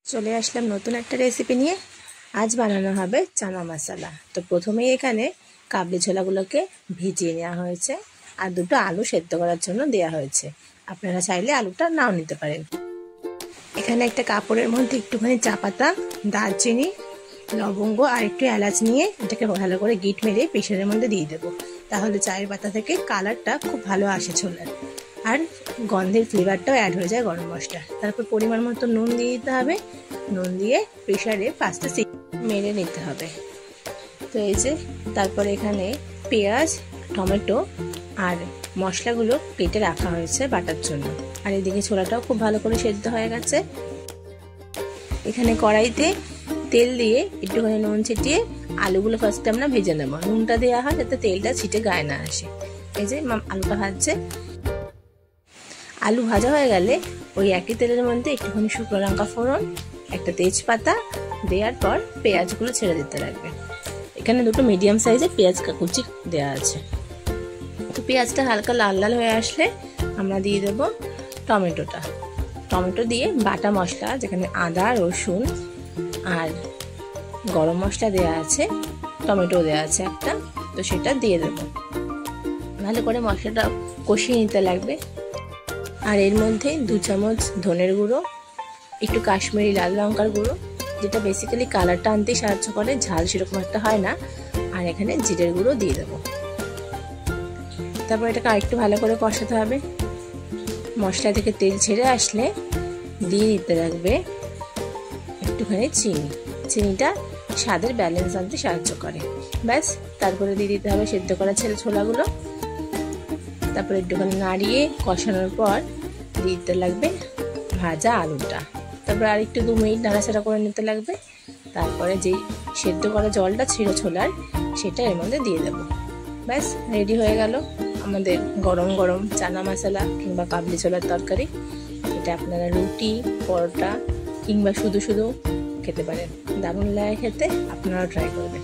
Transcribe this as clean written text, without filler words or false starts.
চলে আসলাম নতুন একটা রেসিপি নিয়ে। আজ বানানো হবে চানা মশলা। তো প্রথমেই এখানে কাবলি ছোলাগুলোকে ভিজিয়ে নেওয়া হয়েছে আর দুটো আলু সেদ্ধ করার জন্য দেওয়া হয়েছে। আপনারা চাইলে আলুটা নাও নিতে পারেন। এখানে একটা কাপড়ের মধ্যে একটুখানি চা পাতা, দারচিনি, লবঙ্গ আর একটু এলাচ নিয়ে এটাকে ভালো করে গিট মেরে প্রেসারের মধ্যে দিয়ে দেবো। তাহলে চায়ের পাতা থেকে কালারটা খুব ভালো আসে ছোলার, আর গন্ধের ফ্লেভারটাও অ্যাড হয়ে যায় গরম মশলা। তারপর পরিমাণ মতো নুন দিয়ে দিতে হবে। নুন দিয়ে প্রেসারে 5টা সিটি মেরে নিতে হবে। তো এই যে তারপর এখানে পেঁয়াজ, টমেটো আর মশলাগুলো কেটে রাখা হয়েছে বাটার জন্য। আর এদিকে ছোলাটাও খুব ভালো করে সেদ্ধ হয়ে গেছে। এখানে কড়াইতে তেল দিয়ে একটুখানি নুন ছিটিয়ে আলুগুলো ফার্স্টে আমরা ভেজে নেব। নুনটা দেওয়া হয় যাতে তেলটা ছিটে গায়ে না আসে। এই যে আলুটা ভাজছে। আলু ভাজা হয়ে গেলে ওই একই তেলের মধ্যে একটুখানি শুকনো লঙ্কা ফোড়ন, একটা তেজপাতা দেওয়ার পর পেঁয়াজগুলো ছেড়ে দিতে লাগবে। এখানে দুটো মিডিয়াম সাইজের পেঁয়াজ কুচি দেওয়া আছে। তো পেঁয়াজটা হালকা লাল লাল হয়ে আসলে আমরা দিয়ে দেব টমেটোটা। টমেটো দিয়ে বাটা মশলা, যেখানে আদা, রসুন আর গরম মশলা দেওয়া আছে, টমেটো দেওয়া আছে একটা, তো সেটা দিয়ে দেব। ভালো করে মশলাটা কষিয়ে নিতে লাগবে। আর এর মধ্যে 2 চামচ ধনের গুঁড়ো, একটু কাশ্মীরি লাল লঙ্কার গুঁড়ো, যেটা বেসিক্যালি কালারটা আনতে সাহায্য করে, ঝাল সেরকম একটা হয় না। আর এখানে জিরের গুঁড়ো দিয়ে দেবো। তারপর এটাকে আরেকটু ভালো করে কষাতে হবে। মশলা থেকে তেল ছেড়ে আসলে দিয়ে দিতে লাগবে একটুখানি চিনি। চিনিটা স্বাদের ব্যালেন্স আনতে সাহায্য করে। ব্যাস, তারপরে দিয়ে দিতে হবে সেদ্ধ করা ছোলাগুলো। তারপরে একটুখানি নাড়িয়ে কষানোর পর দিতে লাগবে ভাজা আলুটা। তারপর আর একটু 2 মিনিট নাড়াচাড়া করে নিতে লাগবে। তারপরে যেই সেদ্ধ করা জলটা ছিল ছোলার, সেটা এর মধ্যে দিয়ে দেব। ব্যাস, রেডি হয়ে গেল আমাদের গরম গরম চানা মশলা কিংবা কাবলি ছোলার তরকারি। এটা আপনারা রুটি, পরোটা কিংবা শুধু শুধু খেতে পারেন। দারুণ লাগে খেতে, আপনারাও ট্রাই করবেন।